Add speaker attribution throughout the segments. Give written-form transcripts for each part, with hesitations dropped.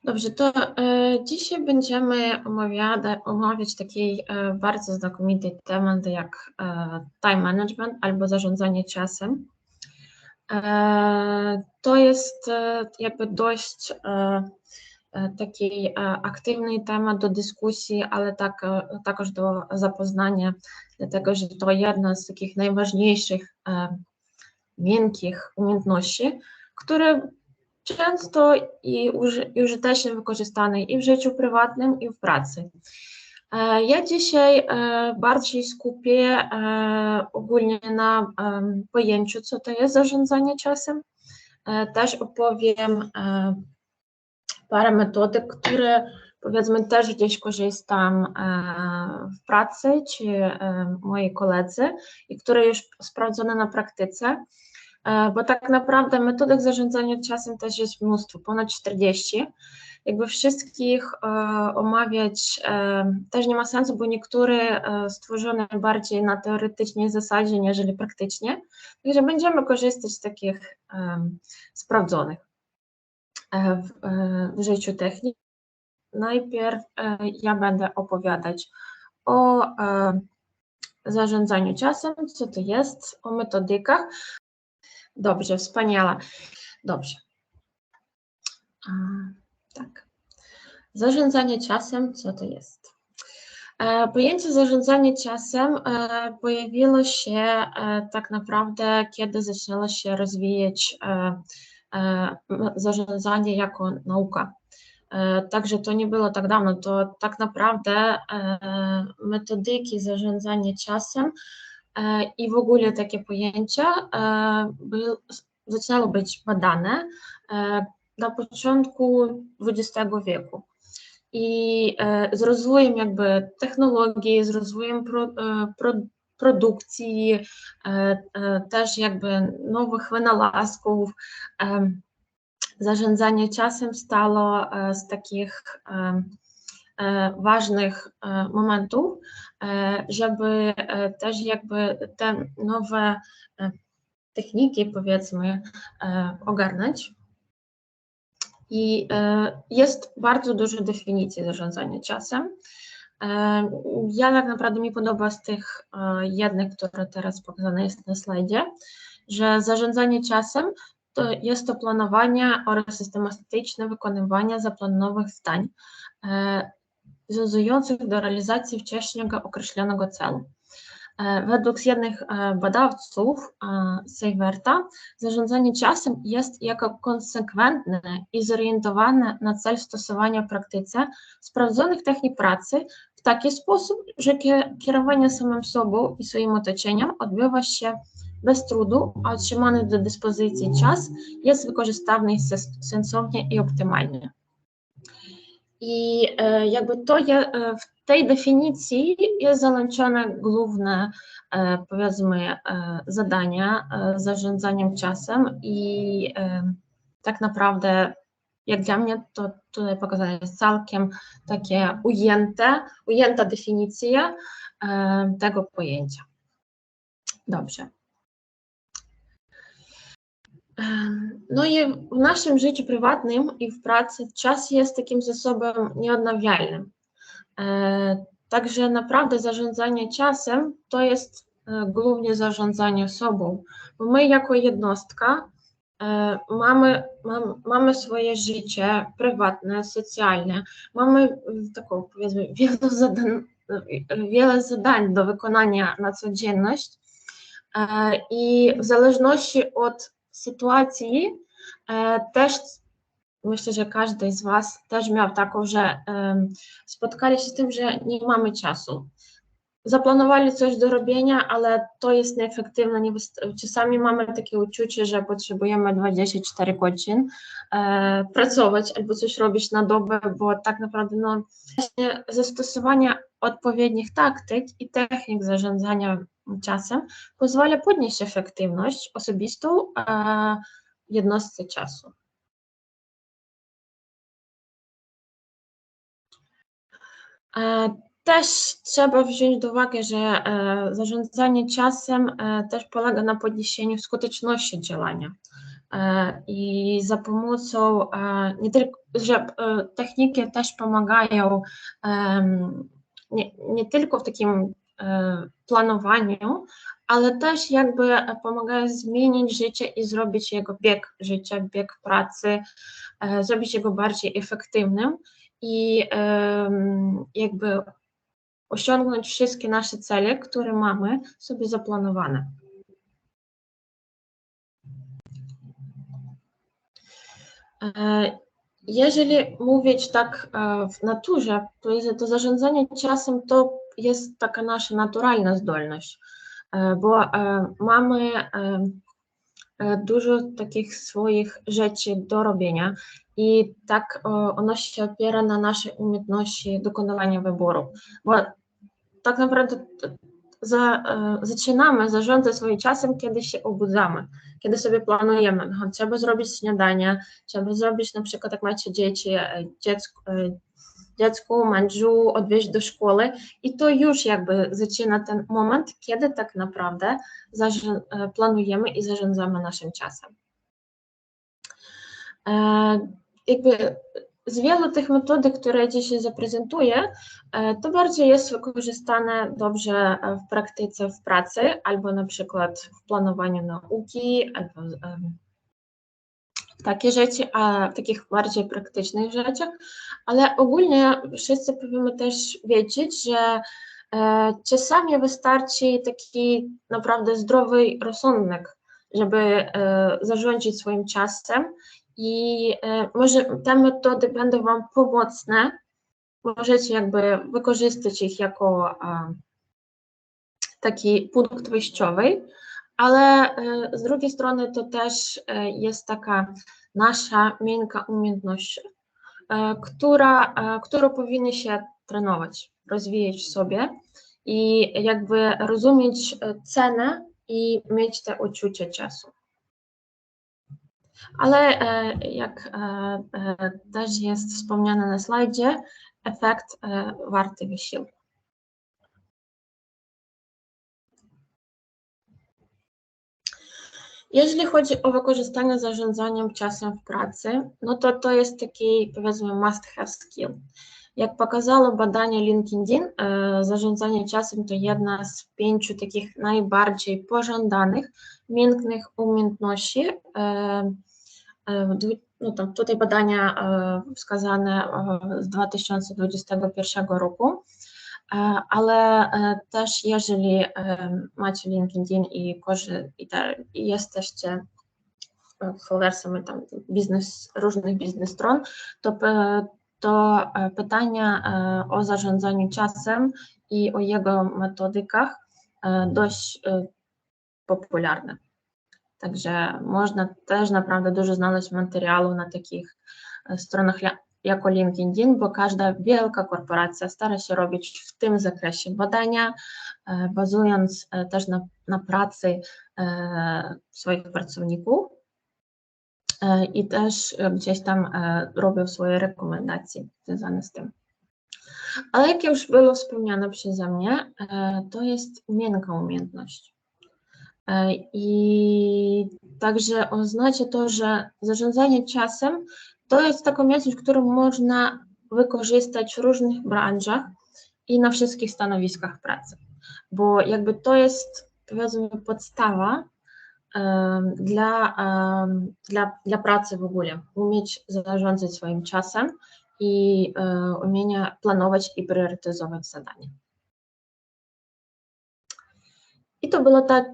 Speaker 1: Dobrze, to dzisiaj będziemy omawiać taki bardzo znakomity temat jak time management albo zarządzanie czasem. To jest jakby dość taki aktywny temat do dyskusji, ale także do zapoznania, dlatego że to jedna z takich najważniejszych miękkich umiejętności, które często i użytecznie wykorzystane i w życiu prywatnym, i w pracy. Ja dzisiaj bardziej skupię ogólnie na pojęciu, co to jest zarządzanie czasem. Też opowiem parę metodyk, które powiedzmy też gdzieś korzystam w pracy, czy moi koledzy i które już sprawdzone na praktyce. Bo tak naprawdę metodek zarządzania czasem też jest mnóstwo, ponad 40. Jakby wszystkich omawiać też nie ma sensu, bo niektóre stworzone bardziej na teoretycznej zasadzie, niżeli praktycznie. Także będziemy korzystać z takich sprawdzonych w życiu technik. Najpierw ja będę opowiadać o zarządzaniu czasem, co to jest, o metodykach. Dobrze, wspaniale. Dobrze. Tak. Zarządzanie czasem, co to jest? Pojęcie zarządzania czasem pojawiło się tak naprawdę, kiedy zaczęło się rozwijać zarządzanie jako nauka. Także to nie było tak dawno, to tak naprawdę metodyki zarządzania czasem i w ogóle takie pojęcia zaczęło być badane na początku XX wieku. I z rozwojem jakby technologii, z rozwojem produkcji, też jakby nowych wynalazków, zarządzanie czasem stało z takich ważnych momentów, żeby też jakby te nowe techniki, powiedzmy, ogarnąć. I jest bardzo dużo definicji zarządzania czasem. Ja tak naprawdę mi podoba z tych jednych, które teraz pokazane jest na slajdzie, że zarządzanie czasem jest to planowanie oraz systematyczne wykonywanie zaplanowanych zadań związujących do realizacji wcześniej określonego celu. Według jednych badawców Seiferta zarządzanie czasem jest jako konsekwentne i zorientowane na cel stosowania w praktyce sprawdzonych technik pracy w taki sposób, że kierowanie samym sobą i swoim otoczeniem odbywa się bez trudu, a otrzymany do dyspozycji czas jest wykorzystany sensownie i optymalnie. I jakby to w tej definicji jest załączone główne, powiedzmy, zadania zarządzaniem czasem i tak naprawdę, jak dla mnie, to tutaj pokazane jest całkiem takie ujęta definicja tego pojęcia. Dobrze. No i w naszym życiu prywatnym i w pracy czas jest takim zasobem nieodnawialnym. Także naprawdę zarządzanie czasem to jest głównie zarządzanie sobą, bo my jako jednostka mamy swoje życie prywatne, socjalne, mamy taką, powiedzmy, wiele zadań do wykonania na codzienność i w zależności od sytuacji też myślę, że każdy z Was też miał taką, że spotkali się z tym, że nie mamy czasu. Zaplanowali coś do robienia, ale to jest nieefektywne. Czasami mamy takie uczucie, że potrzebujemy 24 godzin pracować albo coś robić na dobę, bo tak naprawdę no, właśnie zastosowanie odpowiednich taktyk i technik zarządzania czasem pozwala podnieść efektywność osobistą jednostce czasu. Też trzeba wziąć do uwagi, że zarządzanie czasem też polega na podniesieniu skuteczności działania. I za pomocą nie tylko, że techniki też pomagają nie tylko w takim planowaniu, ale też jakby pomagają zmienić życie i zrobić jego bieg życia, bieg pracy, zrobić jego bardziej efektywnym i jakby osiągnąć wszystkie nasze cele, które mamy sobie zaplanowane. Jeżeli mówić tak w naturze, to zarządzanie czasem to jest taka nasza naturalna zdolność, bo mamy dużo takich swoich rzeczy do robienia i tak ono się opiera na naszej umiejętności dokonywania wyboru, bo tak naprawdę zaczynamy zarządzać swoim czasem, kiedy się obudzamy, kiedy sobie planujemy, trzeba zrobić śniadanie, trzeba zrobić na przykład, jak macie dzieci, dziecku, mężu odwieźć do szkoły i to już jakby zaczyna ten moment, kiedy tak naprawdę planujemy i zarządzamy naszym czasem. Jakby z wielu tych metodek, które dzisiaj zaprezentuję, to bardziej jest wykorzystane dobrze w praktyce w pracy, albo na przykład w planowaniu nauki, albo takie rzeczy, a w takich bardziej praktycznych rzeczach, ale ogólnie wszyscy powinny też wiedzieć, że czasami wystarczy taki naprawdę zdrowy rozsądek, żeby zarządzić swoim czasem i może te metody będą Wam pomocne, możecie jakby wykorzystać ich jako taki punkt wyjściowy, ale z drugiej strony to też jest taka nasza miękka umiejętność, którą powinny się trenować, rozwijać w sobie i jakby rozumieć cenę i mieć te uczucie czasu. Ale jak też jest wspomniane na slajdzie, efekt warty wysiłku. Jeżeli chodzi o wykorzystanie zarządzaniem czasem w pracy, no to jest taki, powiedzmy, must-have skill. Jak pokazało badanie LinkedIn, zarządzanie czasem to jedna z 5 takich najbardziej pożądanych, miękkich umiejętności. No tutaj badania wskazane z 2021 roku. Ale też jeżeli macie LinkedIn i jesteście followersami tam różnych biznes stron, to pytania o zarządzaniu czasem i o jego metodykach dość popularne. Także można też naprawdę dużo znaleźć materiału na takich stronach jako LinkedIn, bo każda wielka korporacja stara się robić w tym zakresie badania, bazując też na pracy swoich pracowników i też gdzieś tam robią swoje rekomendacje związane z tym. Ale jak już było wspomniane przeze mnie, to jest miękka umiejętność. I także oznacza to, że zarządzanie czasem to jest taka umiejętność, którą można wykorzystać w różnych branżach i na wszystkich stanowiskach pracy, bo jakby to jest, powiedzmy, podstawa dla pracy w ogóle, umieć zarządzać swoim czasem i umienie planować i priorytetyzować zadania. I to była ta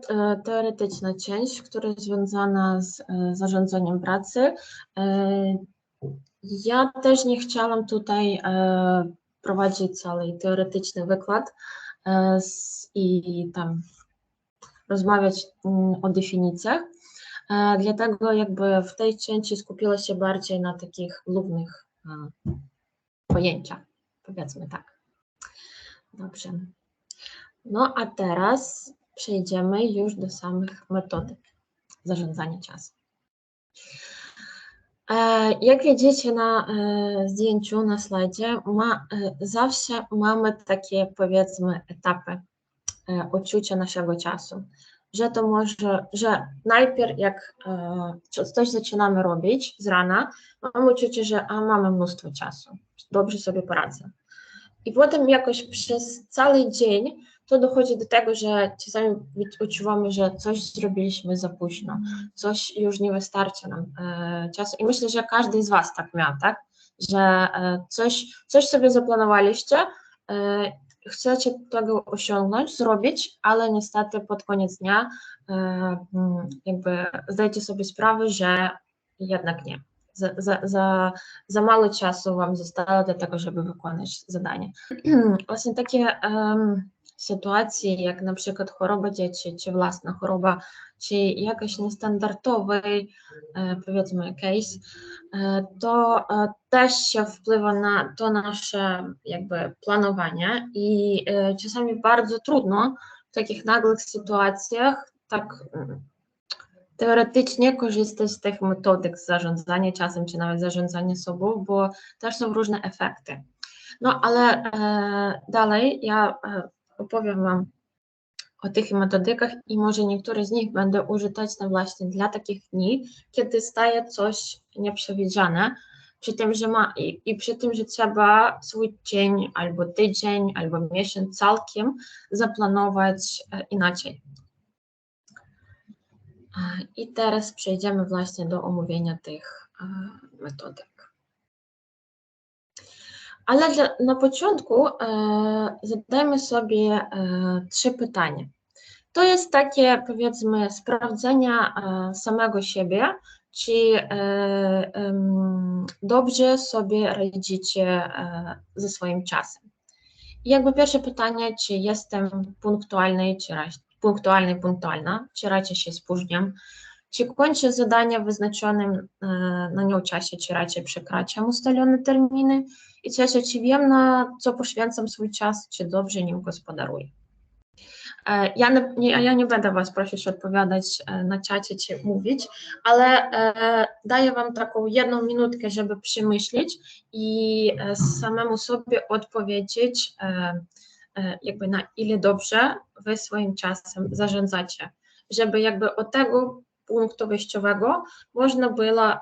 Speaker 1: teoretyczna część, która jest związana z zarządzaniem pracy. Ja też nie chciałam tutaj prowadzić cały teoretyczny wykład i tam rozmawiać o definicjach, dlatego jakby w tej części skupiła się bardziej na takich głównych pojęciach, powiedzmy tak. Dobrze. No a teraz przejdziemy już do samych metodyk zarządzania czasem. Jak widzicie na zdjęciu, na slajdzie, zawsze mamy takie, powiedzmy, etapy odczucia naszego czasu, że najpierw jak coś zaczynamy robić z rana, mamy uczucie, że mamy mnóstwo czasu, dobrze sobie poradzę. I potem jakoś przez cały dzień to dochodzi do tego, że czasami odczuwamy, że coś zrobiliśmy za późno, coś już nie wystarczy nam czasu. I myślę, że każdy z Was tak miał, tak? Że coś sobie zaplanowaliście, chcecie tego osiągnąć, zrobić, ale niestety pod koniec dnia jakby zdajecie sobie sprawę, że jednak nie. Za mało czasu Wam zostało do tego, żeby wykonać zadanie. Właśnie takie sytuacje, jak na przykład choroba dzieci, czy własna choroba, czy jakaś niestandardowy, powiedzmy, case, to też się wpływa na to nasze jakby planowanie i czasami bardzo trudno w takich nagłych sytuacjach tak teoretycznie korzystać z tych metodyk zarządzania czasem, czy nawet zarządzania sobą, bo też są różne efekty. No ale dalej ja opowiem Wam o tych metodykach i może niektóre z nich będą użyteczne właśnie dla takich dni, kiedy staje coś nieprzewidziane, przy tym, że przy tym, że trzeba swój dzień, albo tydzień, albo miesiąc całkiem zaplanować inaczej. I teraz przejdziemy właśnie do omówienia tych metodyk. Ale na początku zadajmy sobie 3 pytania. To jest takie, powiedzmy, sprawdzenia samego siebie, czy dobrze sobie radzicie ze swoim czasem. I jakby pierwsze pytanie, czy jestem punktualny, punktualna, czy raczej się spóźniam, czy kończę zadania w wyznaczonym na nią czasie, czy raczej przekraczam ustalone terminy i trzecie, czy wiem, na co poświęcam swój czas, czy dobrze nim gospodaruję. Ja nie będę Was prosić odpowiadać na czacie, czy mówić, ale daję Wam taką 1 minutkę, żeby przemyśleć i samemu sobie odpowiedzieć, jakby na ile dobrze Wy swoim czasem zarządzacie, żeby jakby od tego punktu wyjściowego można było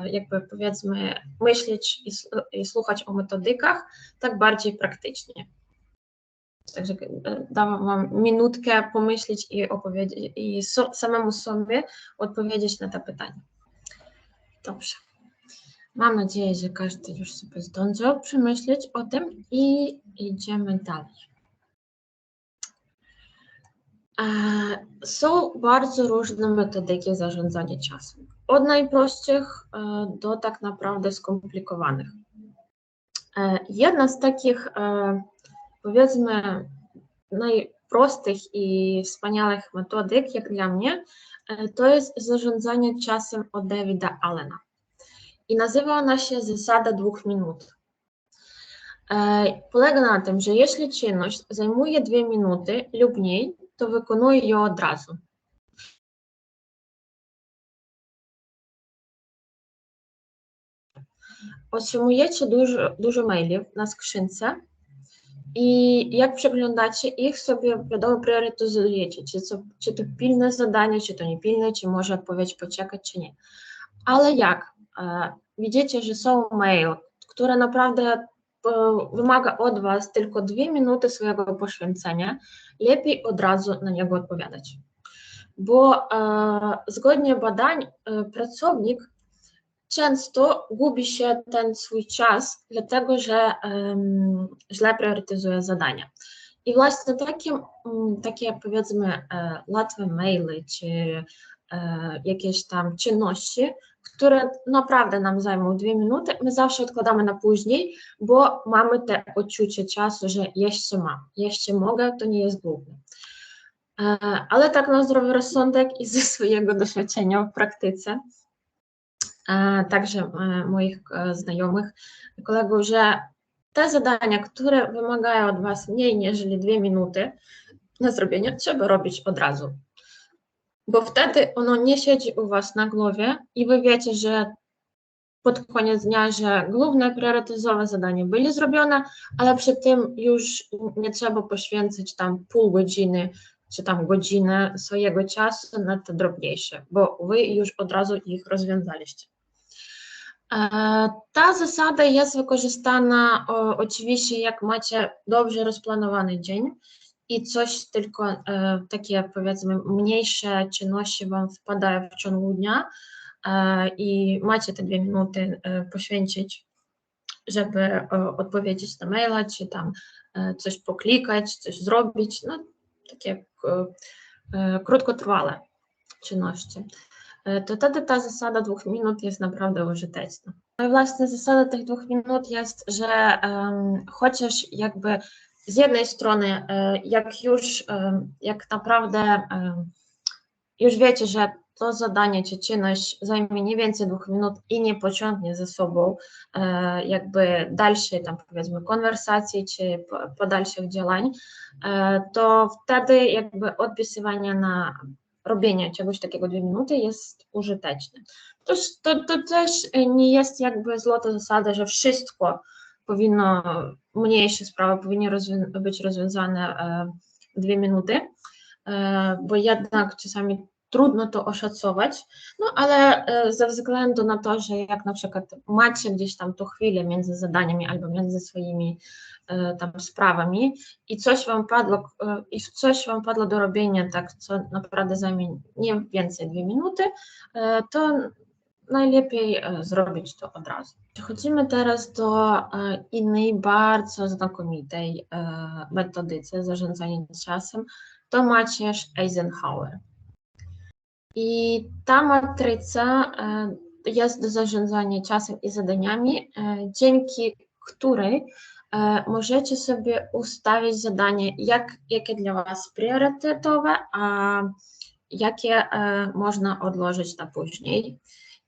Speaker 1: jakby powiedzmy myśleć i słuchać o metodykach tak bardziej praktycznie. Także dam Wam minutkę pomyśleć i samemu sobie odpowiedzieć na te pytania. Dobrze. Mam nadzieję, że każdy już sobie zdążył przemyśleć o tym i idziemy dalej. Są bardzo różne metodyki zarządzania czasem. Od najprostszych do tak naprawdę skomplikowanych. Jedna z takich, powiedzmy, najprostszych i wspaniałych metodyk, jak dla mnie, to jest zarządzanie czasem od Davida Allena. I nazywa ona się zasada 2 minut. Polega na tym, że jeśli czynność zajmuje 2 minuty lub mniej, to wykonuję ją od razu. Otrzymujecie dużo maili na skrzynce i jak przeglądacie ich, sobie wiadomo priorytetyzujecie, czy to pilne zadanie, czy to niepilne, czy może odpowiedź poczekać, czy nie. Ale jak widzicie, że są maile, które naprawdę wymaga od Was tylko 2 minuty swojego poświęcenia, lepiej od razu na niego odpowiadać. Bo zgodnie badań pracownik często gubi się ten swój czas, dlatego że źle priorytetyzuje zadania. I właśnie takie powiedzmy łatwe maile, czy jakieś tam czynności, które naprawdę nam zajmą 2 minuty, my zawsze odkładamy na później, bo mamy te odczucie czasu, że jeszcze mogę, to nie jest główne. Ale tak na zdrowy rozsądek i ze swojego doświadczenia w praktyce, także moich znajomych, kolegów, że te zadania, które wymagają od Was mniej niż 2 minuty na zrobienie, trzeba robić od razu. Bo wtedy ono nie siedzi u Was na głowie i Wy wiecie, że pod koniec dnia, że główne priorytetowe zadania były zrobione, ale przy tym już nie trzeba poświęcić tam pół godziny czy tam godzinę swojego czasu na te drobniejsze, bo wy już od razu ich rozwiązaliście. Ta zasada jest wykorzystana oczywiście, jak macie dobrze rozplanowany dzień i coś tylko takie, powiedzmy, mniejsze czynności wam wpadają w ciągu dnia i macie te 2 minuty poświęcić, żeby odpowiedzieć na maila, czy tam coś poklikać, coś zrobić, no takie krótkotrwałe czynności. To wtedy ta zasada 2 minut jest naprawdę użyteczna. No i właśnie zasada tych 2 minut jest, że chociaż jakby z jednej strony, jak naprawdę już wiecie, że to zadanie czy czynność zajmie nie więcej 2 minut i nie pociągnie ze sobą jakby dalszej tam, powiedzmy, konwersacji czy dalszych działań, to wtedy jakby odpisywanie na robienie czegoś takiego 2 minuty jest użyteczne. To też nie jest jakby złota zasada, że wszystko powinno, mniejsze sprawy powinny być rozwiązane w 2 minuty, bo jednak czasami trudno to oszacować, no ale ze względu na to, że jak na przykład macie gdzieś tam tą chwilę między zadaniami albo między swoimi tam sprawami i coś wam padło do robienia, tak, co naprawdę zajmie nie więcej 2 minuty, to najlepiej zrobić to od razu. Przechodzimy teraz do innej bardzo znakomitej metodyce zarządzania czasem, to Macierz Eisenhower. I ta matryca jest do zarządzania czasem i zadaniami, dzięki której możecie sobie ustawić zadanie, jakie dla Was priorytetowe, a jakie można odłożyć na później.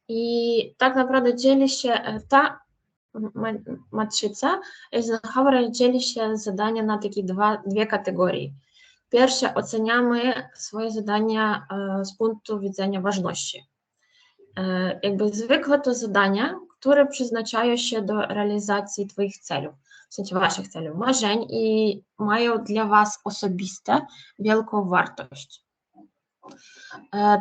Speaker 1: I tak naprawdę dzieli się ta matryca Eisenhowera dzieli się zadania na takie dwie kategorie. Pierwsze, oceniamy swoje zadania z punktu widzenia ważności. Jakby zwykłe to zadania, które przeznaczają się do realizacji Twoich celów, w sensie Waszych celów, marzeń i mają dla Was osobiste wielką wartość.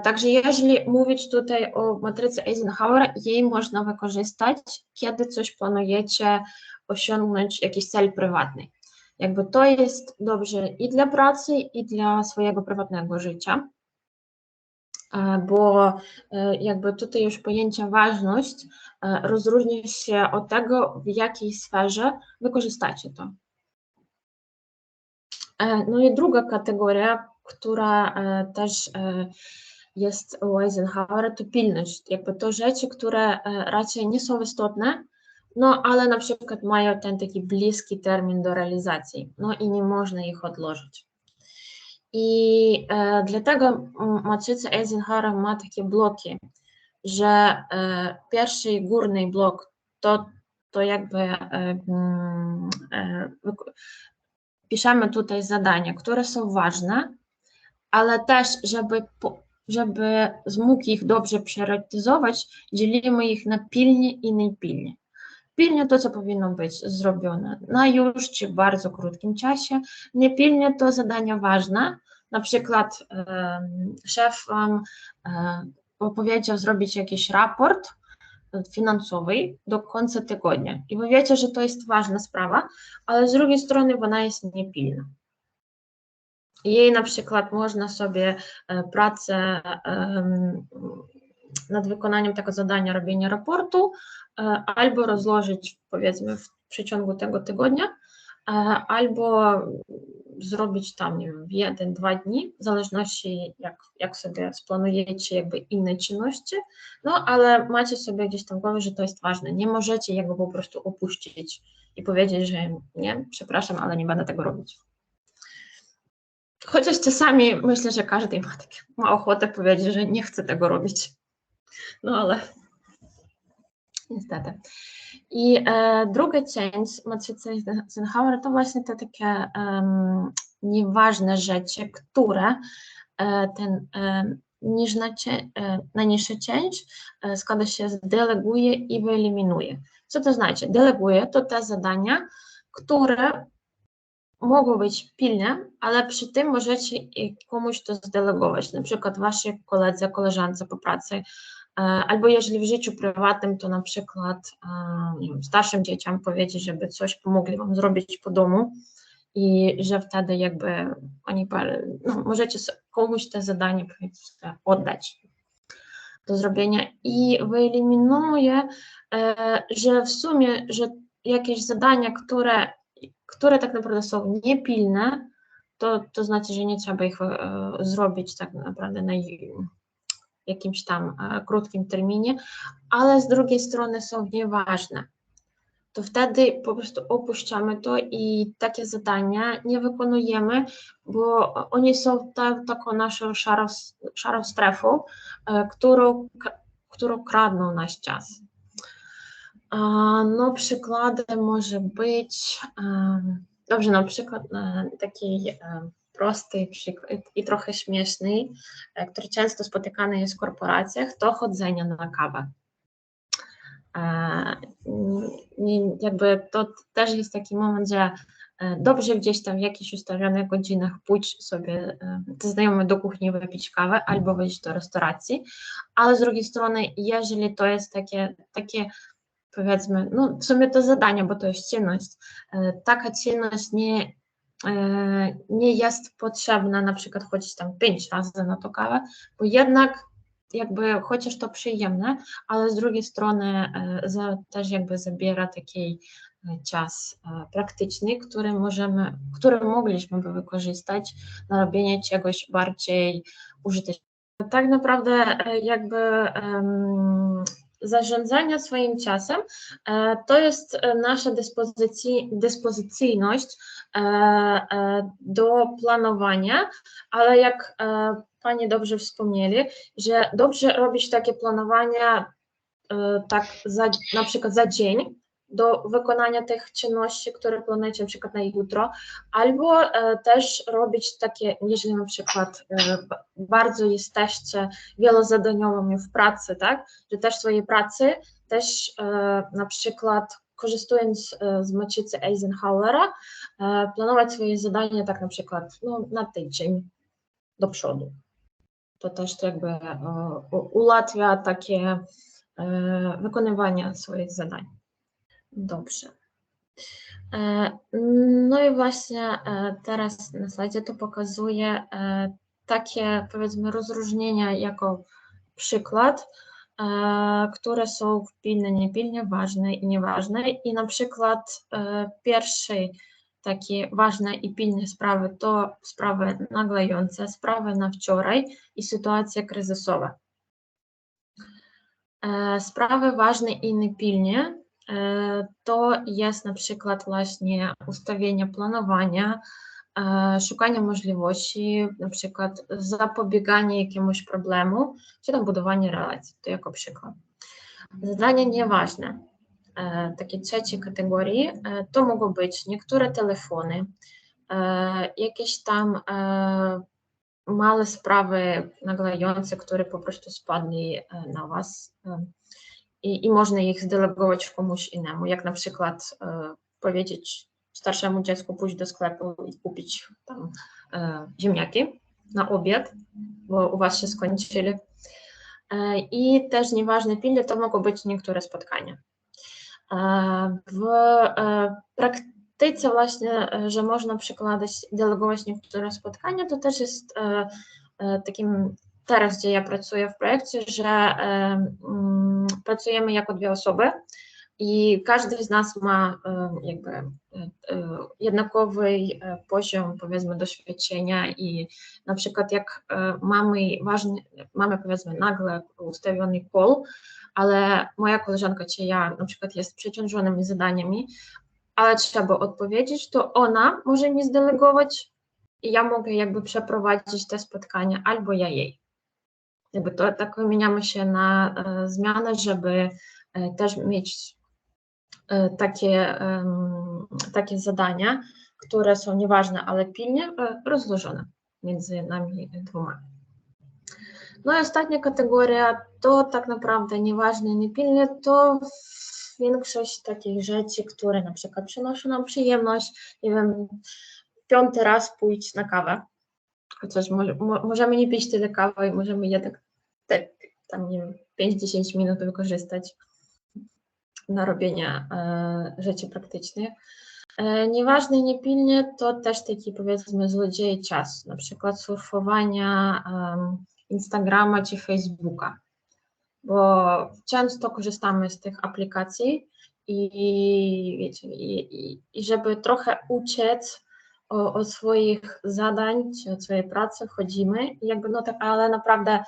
Speaker 1: Także jeżeli mówić tutaj o matrycy Eisenhowera, jej można wykorzystać, kiedy coś planujecie osiągnąć, jakiś cel prywatny. Jakby to jest dobrze i dla pracy, i dla swojego prywatnego życia, bo jakby tutaj już pojęcie ważność rozróżnia się od tego, w jakiej sferze wykorzystacie to. No i druga kategoria, która też jest u Eisenhowera, to pilność. Jakby to rzeczy, które raczej nie są istotne, no ale na przykład mają ten taki bliski termin do realizacji, no i nie można ich odłożyć. I dlatego matryca Eisenhowera ma takie bloki, że pierwszy i górny blok to jakby piszemy tutaj zadania, które są ważne, ale też, żeby mógł ich dobrze priorytetyzować, dzielimy ich na pilnie i niepilnie. Pilnie to, co powinno być zrobione na już czy w bardzo krótkim czasie. Niepilnie to zadania ważne, na przykład szef wam powiedział zrobić jakiś raport finansowy do końca tygodnia i wy wiecie, że to jest ważna sprawa, ale z drugiej strony ona jest niepilna. Jej na przykład można sobie pracę nad wykonaniem tego zadania, robienia raportu, albo rozłożyć, powiedzmy, w przeciągu tego tygodnia, albo zrobić tam, nie wiem, w 1-2 dni, w zależności jak sobie splanujecie jakby inne czynności, no ale macie sobie gdzieś tam w głowie, że to jest ważne. Nie możecie jego po prostu opuścić i powiedzieć, że nie, przepraszam, ale nie będę tego robić. Chociaż czasami myślę, że każdy ma ochotę powiedzieć, że nie chce tego robić. No ale niestety. I druga część matrycy Eisenhowera to właśnie te takie nieważne rzeczy, które ten najniższa część składa się z deleguje i wyeliminuje. Co to znaczy? Deleguje to te zadania, które mogą być pilne, ale przy tym możecie komuś to zdelegować, na przykład waszej koledze, koleżance po pracy, albo jeżeli w życiu prywatnym, to na przykład nie wiem, starszym dzieciom powiedzieć, żeby coś pomogli wam zrobić po domu i że wtedy jakby oni, no, możecie komuś te zadanie oddać do zrobienia i wyeliminuje, że w sumie, że jakieś zadania, które tak naprawdę są niepilne, to znaczy, że nie trzeba ich zrobić tak naprawdę na jakimś tam krótkim terminie, ale z drugiej strony są nieważne. To wtedy po prostu opuszczamy to i takie zadania nie wykonujemy, bo one są taką naszą szarą strefą, którą kradną nasz czas. No przykładem może być, dobrze, na przykład taki prosty przykład i trochę śmieszny, który często spotykany jest w korporacjach, to chodzenie na kawę. Jakby to też jest taki moment, że dobrze gdzieś tam w jakichś ustalionych godzinach pójść sobie ze znajomym do kuchni wypić kawę albo wyjść do restauracji, ale z drugiej strony, jeżeli to jest takie powiedzmy, no w sumie to zadanie, bo to jest czynność, taka czynność nie jest potrzebna na przykład chodzić tam 5 razy na to kawę, bo jednak jakby chociaż to przyjemne, ale z drugiej strony też jakby zabiera taki czas praktyczny, który mogliśmy by wykorzystać na robienie czegoś bardziej użytecznego. Tak naprawdę jakby zarządzanie swoim czasem to jest nasza dyspozycyjność do planowania, ale jak Panie dobrze wspomnieli, że dobrze robić takie planowania tak na przykład za dzień do wykonania tych czynności, które planujecie na przykład na jutro, albo też robić takie, jeżeli na przykład bardzo jesteście wielozadaniowymi w pracy, tak, że też swojej pracy też na przykład korzystając z matricy Eisenhowera, planować swoje zadania tak na przykład no, na tydzień do przodu. To też jakby ułatwia takie wykonywanie swoich zadań. Dobrze. No i właśnie teraz na slajdzie to pokazuję takie powiedzmy rozróżnienia jako przykład, które są pilne, niepilne, ważne i nieważne. I na przykład pierwsze takie ważne i pilne sprawy to sprawy naglające, sprawy na wczoraj i sytuacje kryzysowe. Sprawy ważne i niepilne to jest na przykład właśnie ustawienie planowania, szukanie możliwości, na przykład zapobieganie jakiemuś problemu, czy tam budowanie relacji, to jako przykład. Zadania nieważne, takiej trzeciej kategorii, to mogą być niektóre telefony, jakieś tam małe sprawy naglające, które po prostu spadli na Was i można ich zdelegować komuś innemu, jak na przykład powiedzieć starszemu dziecku pójść do sklepu i kupić tam ziemniaki na obiad, bo u Was się skończyli. I też nieważne pilne to mogą być niektóre spotkania. W praktyce właśnie, że można przykładać, delegować niektóre spotkania, to też jest takim teraz, gdzie ja pracuję w projekcie, że pracujemy jako dwie osoby i każdy z nas ma jakby jednakowy poziom, powiedzmy, doświadczenia i na przykład jak mamy powiedzmy nagle ustawiony call, ale moja koleżanka czy ja na przykład jest przeciążonymi zadaniami, ale trzeba odpowiedzieć, to ona może mi zdelegować i ja mogę jakby przeprowadzić te spotkania albo ja jej. Jakby to tak wymieniamy się na zmianę, żeby też mieć takie zadania, które są nieważne, ale pilnie rozłożone między nami dwoma. No i ostatnia kategoria to tak naprawdę nieważne, niepilnie, to większość takich rzeczy, które na przykład przynoszą nam przyjemność, nie wiem, 5. raz pójść na kawę. Chociaż możemy nie pić tyle kawy i możemy jednak te, tam, nie wiem, 5-10 minut wykorzystać na robienie rzeczy praktycznych. Nieważne, niepilnie to też taki, powiedzmy, złodziej czasu, na przykład surfowania Instagrama czy Facebooka, bo często korzystamy z tych aplikacji i wiecie, i żeby trochę uciec od swoich zadań czy od swojej pracy, wchodzimy i jakby no tak, ale naprawdę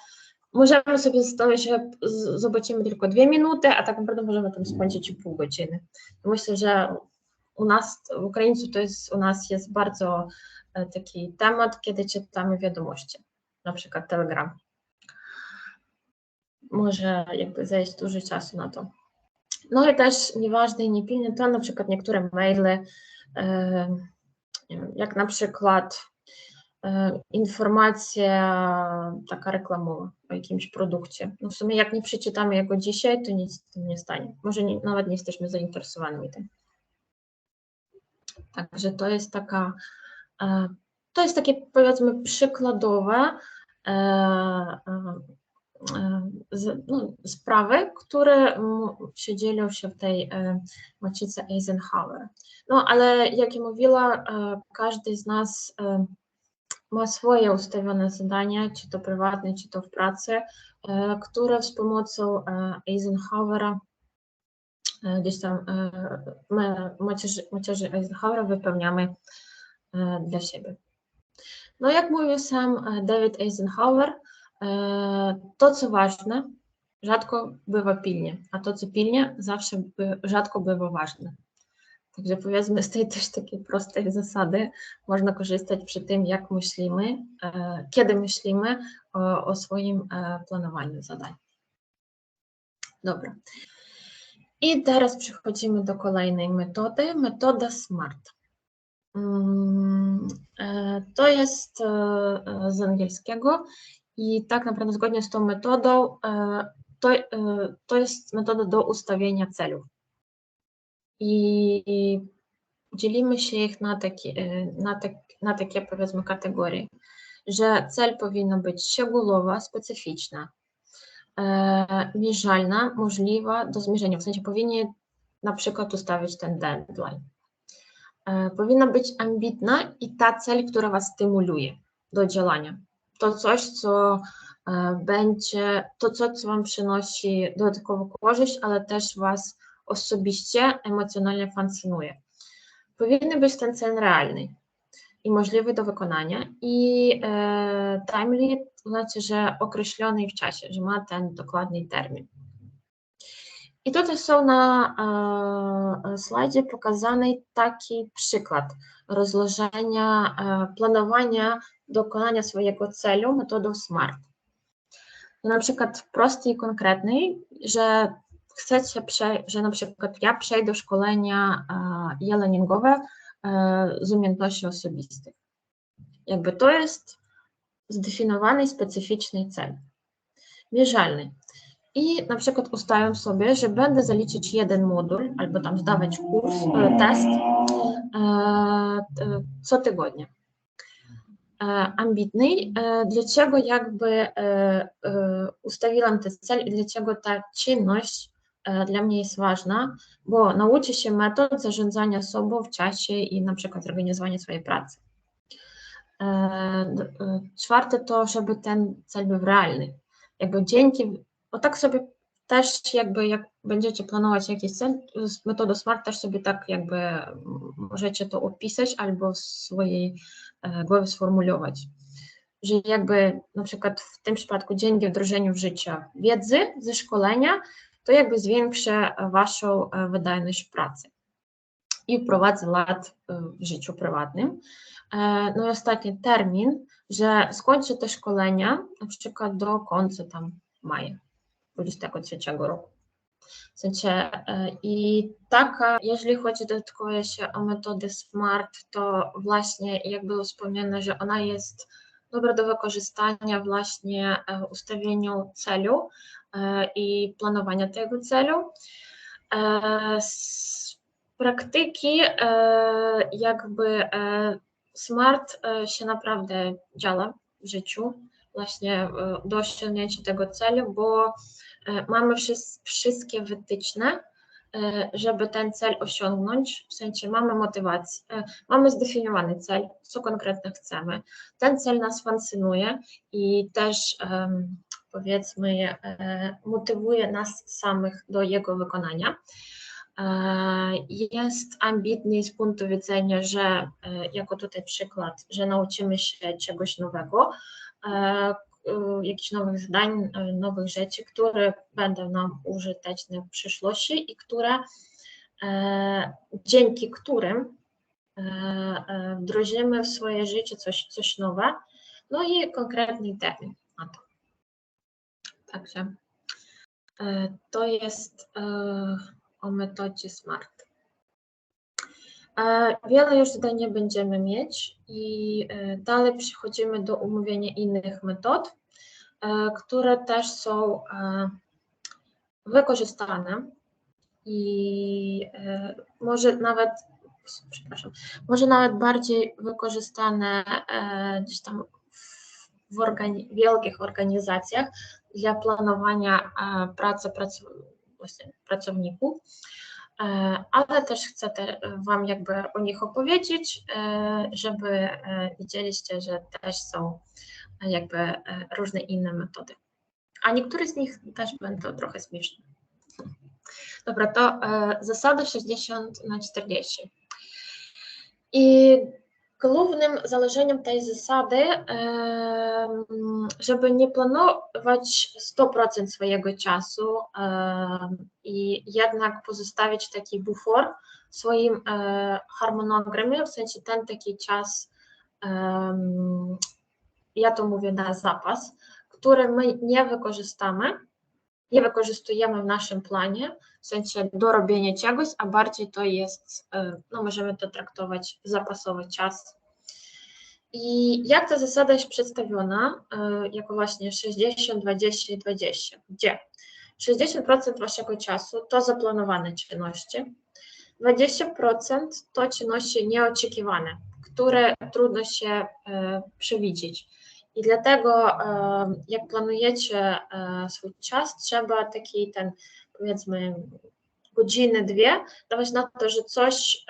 Speaker 1: możemy sobie zastanowić, że zobaczymy tylko 2 minuty, a tak naprawdę możemy tam spędzić pół godziny. Myślę, że u nas, w Ukraińców, u nas jest bardzo taki temat, kiedy czytamy wiadomości, na przykład Telegram. Może jakby zejść dużo czasu na to. No i też nieważne i niepilne to na przykład niektóre maile, jak na przykład informacja taka reklamowa o jakimś produkcie. No w sumie jak nie przeczytamy jego dzisiaj, to nic z tym nie stanie. Może nawet nie jesteśmy zainteresowani tym. Także to jest takie, powiedzmy, przykładowe sprawy, które się dzielą się w tej matricy Eisenhower. No ale jak ja mówiła, każdy z nas ma swoje ustawione zadania, czy to prywatne, czy to w pracy, które z pomocą Eisenhowera gdzieś tam macierzy Eisenhowera wypełniamy dla siebie. No jak mówił sam David Eisenhower, to co ważne rzadko bywa pilnie, a to co pilnie zawsze rzadko bywa ważne. Także powiedzmy z tej też takiej prostej zasady można korzystać przy tym, jak myślimy, kiedy myślimy o swoim planowaniu zadań. Dobra. I teraz przechodzimy do kolejnej metody, metoda SMART. To jest z angielskiego i tak naprawdę zgodnie z tą metodą to jest metoda do ustawienia celów. I dzielimy się ich na takie powiedzmy kategorie, że cel powinna być szczegółowa, specyficzna, mierzalna, możliwa do zmierzenia, w sensie powinien na przykład ustawić ten deadline. Powinna być ambitna i ta cel, która Was stymuluje do działania. To coś, co co Wam przynosi dodatkową korzyść, ale też Was osobiście, emocjonalnie fascynuje. Powinien być ten cel realny i możliwy do wykonania i timely, to znaczy, że określony w czasie, że ma ten dokładny termin. I tutaj są na slajdzie pokazany taki przykład rozłożenia, planowania, dokonania swojego celu metodą SMART. Na przykład prosty i konkretny, że chcecie, że na przykład ja przejdę szkolenia e-learningowe z umiejętności osobistych. Jakby to jest zdefiniowany specyficzny cel, mierzalny. I na przykład ustawiam sobie, że będę zaliczyć jeden moduł albo tam zdawać kurs, test co tygodnie. Ambitny, dlaczego jakby ustawiłam ten cel i dlaczego ta czynność dla mnie jest ważna, bo nauczę się metod zarządzania sobą w czasie i na przykład organizowania swojej pracy. Czwarte to, żeby ten cel był realny. Jakby bo tak sobie też jakby jak będziecie planować jakiś cel, z metodą SMART też sobie tak jakby możecie to opisać albo w swojej głowie sformułować, że jakby na przykład w tym przypadku dzięki wdrożeniu w życie wiedzy ze szkolenia, to jakby zwiększy Waszą wydajność pracy i wprowadzi ład w życiu prywatnym. No i ostatni termin, że skończę te szkolenia na przykład do końca tam maja 2023 roku. W sensie, i taka, jeżeli chodzi dodatkowo jeszcze o metodę SMART, to właśnie jak było wspomniane, że ona jest dobra do wykorzystania właśnie w ustawieniu celu i planowania tego celu. Z praktyki jakby SMART się naprawdę działa w życiu, właśnie do osiągnięcia tego celu, bo mamy wszystkie wytyczne, żeby ten cel osiągnąć, w sensie mamy motywację, mamy zdefiniowany cel, co konkretnie chcemy. Ten cel nas fascynuje i też powiedzmy motywuje nas samych do jego wykonania. Jest ambitny z punktu widzenia, że jako tutaj przykład, że nauczymy się czegoś nowego, jakichś nowych zdań, nowych rzeczy, które będą nam użyteczne w przyszłości i które, dzięki którym wdrożymy w swoje życie coś nowe, no i konkretny termin na to. Także to jest o metodzie SMART. Wiele już zadań nie będziemy mieć i dalej przechodzimy do omówienia innych metod, które też są wykorzystane i może nawet bardziej wykorzystane gdzieś tam w wielkich organizacjach dla planowania pracy pracowników. Ale też chcę Wam jakby o nich opowiedzieć, żeby widzieliście, że też są jakby różne inne metody. A niektóre z nich też będą trochę śmieszne. Dobra, to zasada 60/40. I głównym założeniem tej zasady, żeby nie planować 100% swojego czasu i jednak pozostawić taki bufor w swoim harmonogramie, w sensie ten taki czas, ja to mówię na zapas, który my nie wykorzystujemy w naszym planie, w sensie do robienia czegoś, a bardziej to jest, no możemy to traktować zapasowy czas. I jak ta zasada jest przedstawiona, jako właśnie 60, 20 i 20, gdzie 60% waszego czasu to zaplanowane czynności, 20% to czynności nieoczekiwane, które trudno się przewidzieć. I dlatego jak planujecie swój czas, trzeba taki powiedzmy godziny, 2 dawać na to, że coś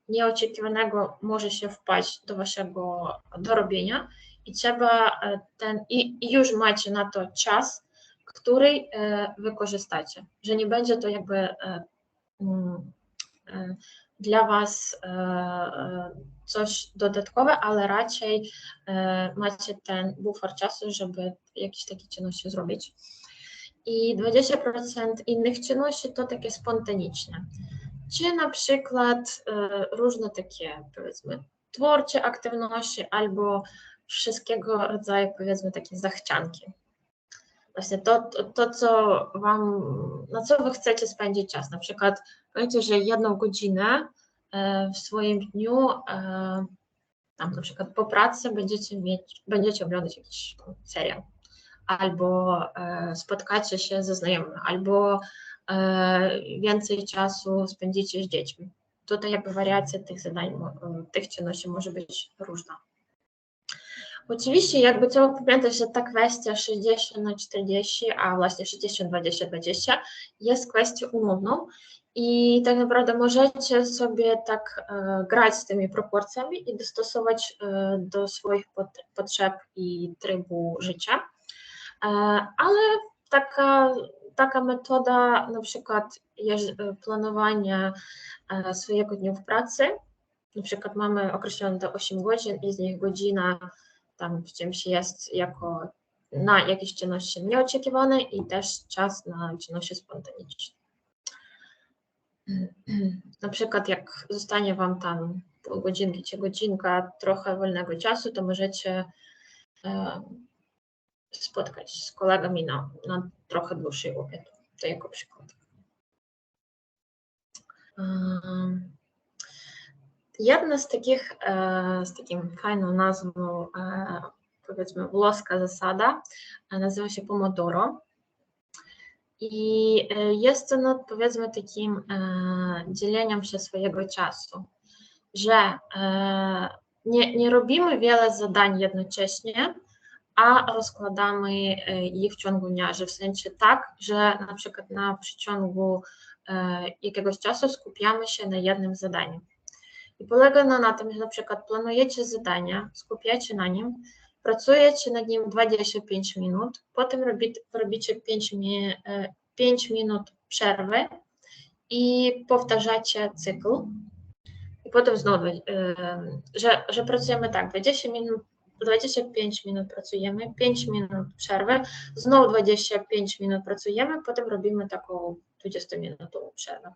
Speaker 1: nieoczekiwanego może się wpaść do waszego dorobienia i trzeba i już macie na to czas, który wykorzystacie, że nie będzie to jakby dla was coś dodatkowe, ale raczej macie ten bufor czasu, żeby jakieś takie czynności zrobić. I 20% innych czynności to takie spontaniczne, czy na przykład różne takie, powiedzmy, twórcze aktywności albo wszystkiego rodzaju, powiedzmy, takie zachcianki. Właśnie to co na co wy chcecie spędzić czas. Na przykład powiedzcie, że 1 godzinę w swoim dniu, tam na przykład po pracy będziecie oglądać jakiś serial, albo spotkacie się ze znajomymi, albo więcej czasu spędzicie z dziećmi. Tutaj jakby wariacja tych zadań, tych czynności może być różna. Oczywiście jakby trzeba pamiętać, że ta kwestia 60/40, a właśnie 60/20/20 jest kwestią umowną i tak naprawdę możecie sobie tak grać z tymi proporcjami i dostosować do swoich potrzeb i trybu życia. Ale taka metoda na przykład planowania swojego dnia w pracy, na przykład mamy określone do 8 godzin i z nich godzina tam w czymś jest jako na jakieś czynności nieoczekiwane i też czas na czynności spontaniczne. Na przykład jak zostanie Wam tam pół godzinki czy godzinka trochę wolnego czasu, to możecie spotkać z kolegami na trochę dłuższy obiad. To jako przykład. Jedna z takim fajną nazwą, powiedzmy włoska zasada, nazywa się Pomodoro i jest to powiedzmy takim dzieleniem się swojego czasu, że nie robimy wiele zadań jednocześnie, a rozkładamy ich w ciągu dnia, że w sensie tak, że na przykład na przeciągu jakiegoś czasu skupiamy się na jednym zadaniu. I polega na tym, że na przykład planujecie zadanie, skupiacie na nim, pracujecie nad nim 25 minut, potem robicie 5 minut przerwy i powtarzacie cykl. I potem znowu, że pracujemy tak, 25 minut pracujemy, 5 minut przerwy, znowu 25 minut pracujemy, potem robimy taką 20-minutową przerwę.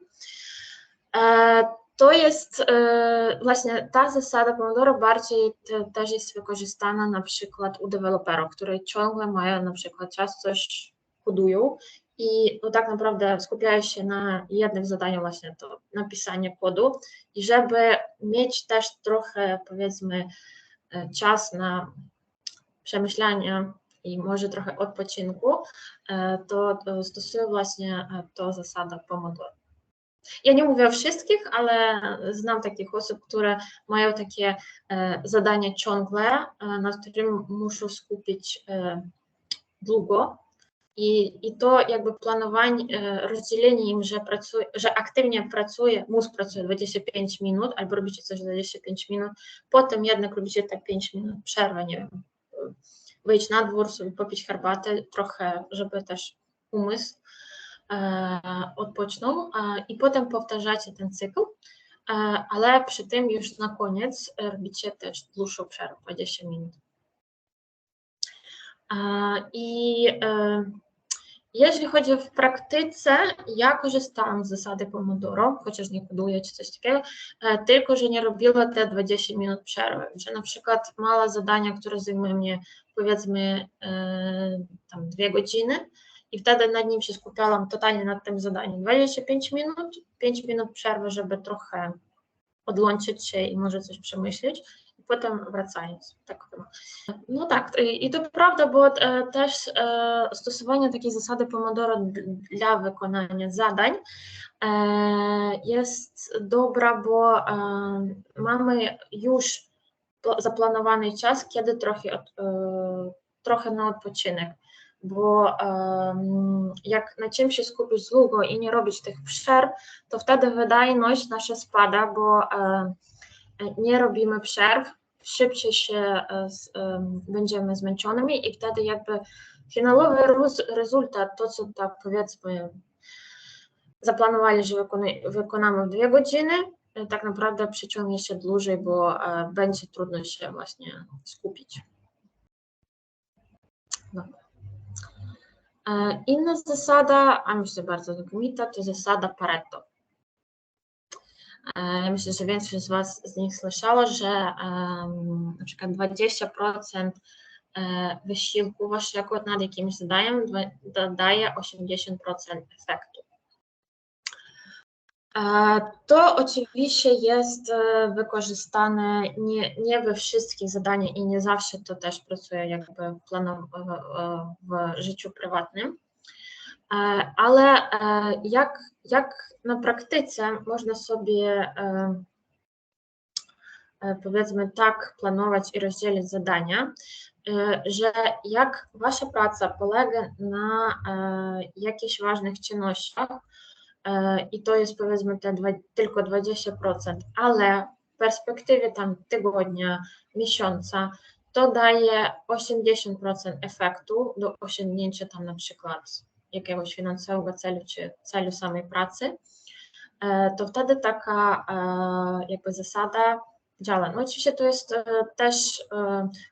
Speaker 1: To jest właśnie ta zasada Pomodoro bardziej też jest wykorzystana na przykład u deweloperów, które ciągle mają na przykład czas, coś kodują i no tak naprawdę skupiają się na jednym zadaniu właśnie to napisanie kodu i żeby mieć też trochę powiedzmy czas na przemyślenie i może trochę odpoczynku, to stosuję właśnie to zasada Pomodoro. Ja nie mówię o wszystkich, ale znam takich osób, które mają takie zadania ciągle, nad którym muszą skupić długo i to jakby planowanie, rozdzielenie im, że aktywnie pracuje, mózg pracuje 25 minut, albo robicie coś 25 minut, potem jednak robicie tak 5 minut przerwę, nie wiem, wyjść na dwór, sobie popić herbatę, trochę, żeby też umysł odpoczną i potem powtarzacie ten cykl, ale przy tym już na koniec robicie też dłuższą przerwę, 20 minut. I jeśli chodzi o w praktyce, ja korzystałam z zasady Pomodoro, chociaż nie koduję czy coś takiego, tylko że nie robiła te 20 minut przerwy, że na przykład małe zadania, które zajmują mnie powiedzmy tam 2 godziny, i wtedy nad nim się skupiałam totalnie nad tym zadaniem. 25 minut, 5 minut przerwy, żeby trochę odłączyć się i może coś przemyśleć, i potem wracając. Tak. No tak, i to prawda, bo też stosowanie takiej zasady Pomodoro dla wykonania zadań jest dobra, bo mamy już zaplanowany czas, kiedy trochę na odpoczynek. Bo jak na czymś się skupić długo i nie robić tych przerw, to wtedy wydajność nasza spada, bo nie robimy przerw, szybciej się będziemy zmęczonymi i wtedy jakby finałowy rezultat, to co tak powiedzmy zaplanowali, że wykonamy w 2 godziny, tak naprawdę przyciągnie się dłużej, bo będzie trudno się właśnie skupić. Dobra. Inna zasada, a myślę bardzo znakomita, to zasada Pareto. Ja myślę, że większość z Was z nich słyszało, że na przykład 20% wysiłku Waszego nad jakimś zadaniem daje 80% efektu. To oczywiście jest wykorzystane nie we wszystkich zadaniach i nie zawsze to też pracuje jakby w życiu prywatnym, ale jak na praktyce można sobie powiedzmy tak planować i rozdzielić zadania, że jak Wasza praca polega na jakichś ważnych czynnościach, i to jest powiedzmy tylko 20%, ale w perspektywie tam tygodnia, miesiąca, to daje 80% efektu do osiągnięcia tam na przykład jakiegoś finansowego celu czy celu samej pracy, to wtedy taka jakby zasada działa. No oczywiście to jest też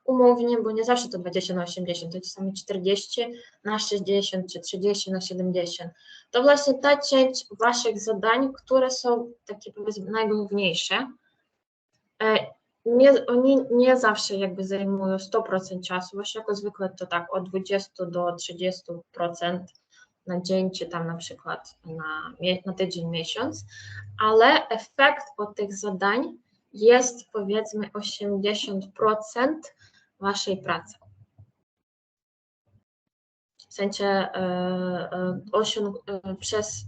Speaker 1: umownie, bo nie zawsze to 20 na 80, to czasami 40 na 60 czy 30 na 70. To właśnie ta część Waszych zadań, które są takie powiedzmy najgłówniejsze, oni nie zawsze jakby zajmują 100% czasu, właśnie jako zwykle to tak od 20 do 30% na dzień, czy tam na przykład na tydzień, miesiąc, ale efekt od tych zadań jest powiedzmy 80% Waszej pracy. w sensie przez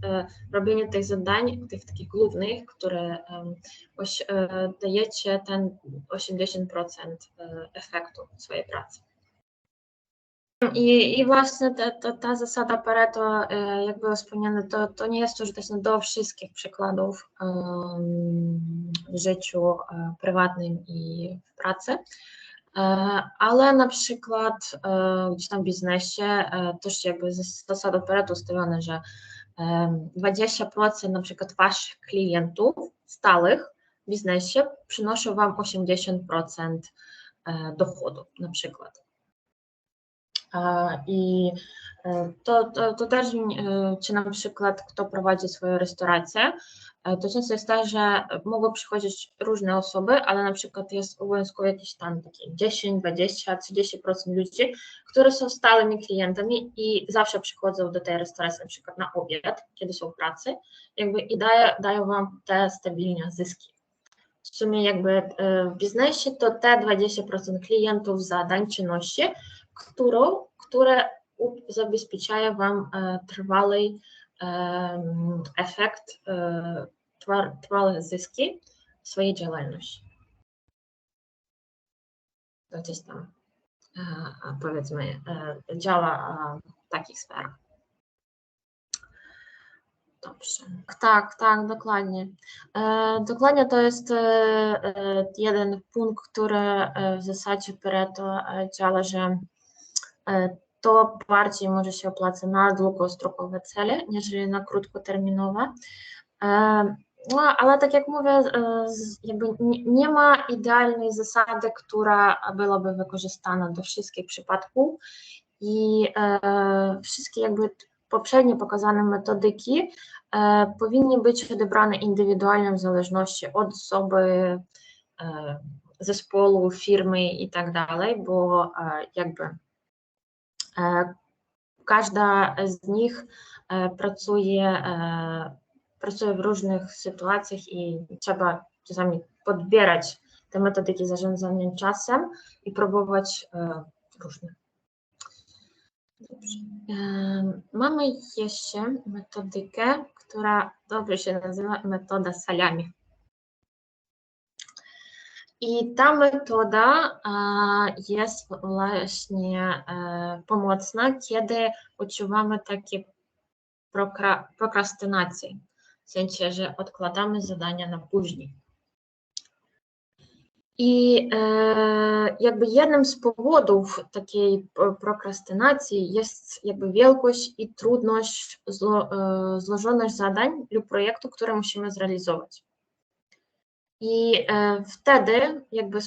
Speaker 1: robienie tych zadań, tych takich głównych, które dajecie ten 80% efektu swojej pracy. I właśnie ta zasada Pareto, jak było wspomniane, to nie jest użyteczne do wszystkich przykładów w życiu prywatnym i w pracy, ale na przykład gdzieś tam w biznesie też jakby zasada Pareto ustawione, że 20% na przykład waszych klientów stałych w biznesie przynoszą wam 80% dochodu na przykład. I to też, czy na przykład kto prowadzi swoją restaurację, to często jest tak, że mogą przychodzić różne osoby, ale na przykład jest obowiązkowo jakieś tam takie 10, 20, 30% ludzi, które są stałymi klientami i zawsze przychodzą do tej restauracji na przykład na obiad, kiedy są w pracy, jakby i dają wam te stabilne zyski. W sumie jakby w biznesie to te 20% klientów, zadań, czynności, które zabezpieczają wam trwały efekt, trwałe zyski w swojej działalności. To gdzieś tam, powiedzmy, działa w takich sferach. Dobrze. Tak, dokładnie. Dokładnie to jest jeden punkt, który w zasadzie Pareto działa, że to bardziej może się opłaca na długostrokowe cele, niż na krótkoterminowe. No, ale tak jak mówię, jakby nie ma idealnej zasady, która byłaby wykorzystana do wszystkich przypadków i wszystkie jakby poprzednie pokazane metodyki powinny być odebrane indywidualnie w zależności od osoby, zespołu, firmy i tak dalej, bo jakby każda z nich pracuje w różnych sytuacjach i trzeba czasami podbierać te metodyki zarządzania czasem i próbować różne. Dobrze. Mamy jeszcze metodykę, która dobrze się nazywa metoda salami. I ta metoda jest właśnie pomocna, kiedy odczuwamy takie prokrastynację, w sensie, że odkładamy zadania na później. I jakby jednym z powodów takiej prokrastynacji jest jakby wielkość i trudność, złożoność zadań lub projektu, które musimy zrealizować. I wtedy jakby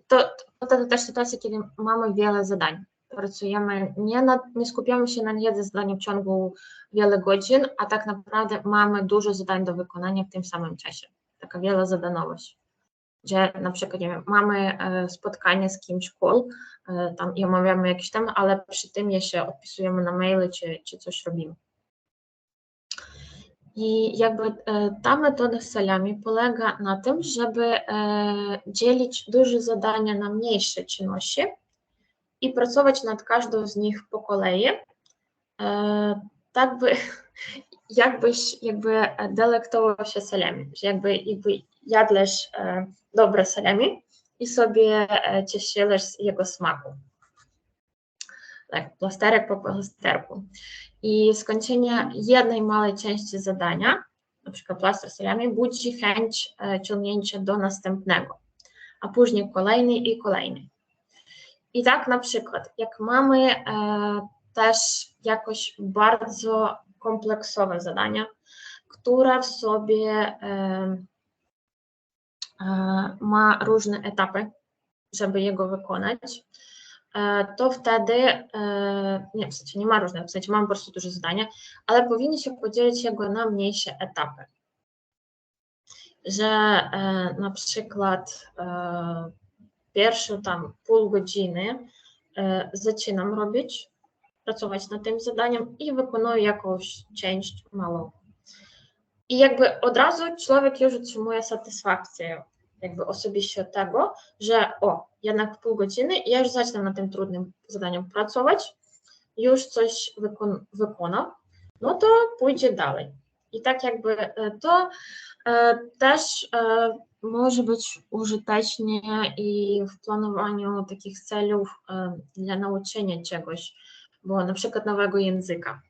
Speaker 1: to też sytuacja, kiedy mamy wiele zadań. Pracujemy, nie skupiamy się na jednym zadaniu w ciągu wiele godzin, a tak naprawdę mamy dużo zadań do wykonania w tym samym czasie. Taka wielozadanowość, gdzie na przykład, nie wiem, mamy spotkanie z kimś w call, tam i omawiamy jakiś temat, ale przy tym jeszcze odpisujemy na maile, czy coś robimy. I jakby ta metoda salami polega na tym, żeby dzielić duże zadania na mniejsze czynności i pracować nad każdą z nich po kolei, tak by jakbyś delektował się salami, że jakby jadłeś dobre salami i sobie cieszyłeś z jego smaku. Tak, plasterek po plasterku. I skończenie jednej małej części zadania, na przykład plaster salami, budzi chęć ciągnięcia do następnego, a później kolejny i kolejny. I tak na przykład, jak mamy też jakoś bardzo kompleksowe zadania, które w sobie ma różne etapy, żeby jego wykonać, to wtedy, nie, w sensie nie ma różnych, w sensie mamy po prostu duże zadania, ale powinni się podzielić jego na mniejsze etapy. Że na przykład pierwsze tam pół godziny zaczynam pracować nad tym zadaniem i wykonuję jakąś część małą. I jakby od razu człowiek już otrzymuje satysfakcję jakby osobiście od tego, że jednak pół godziny i ja już zacznę na tym trudnym zadaniu pracować już coś wykonał, no to pójdzie dalej. I tak jakby to też może być użyteczne i w planowaniu takich celów dla nauczenia czegoś, bo na przykład nowego języka.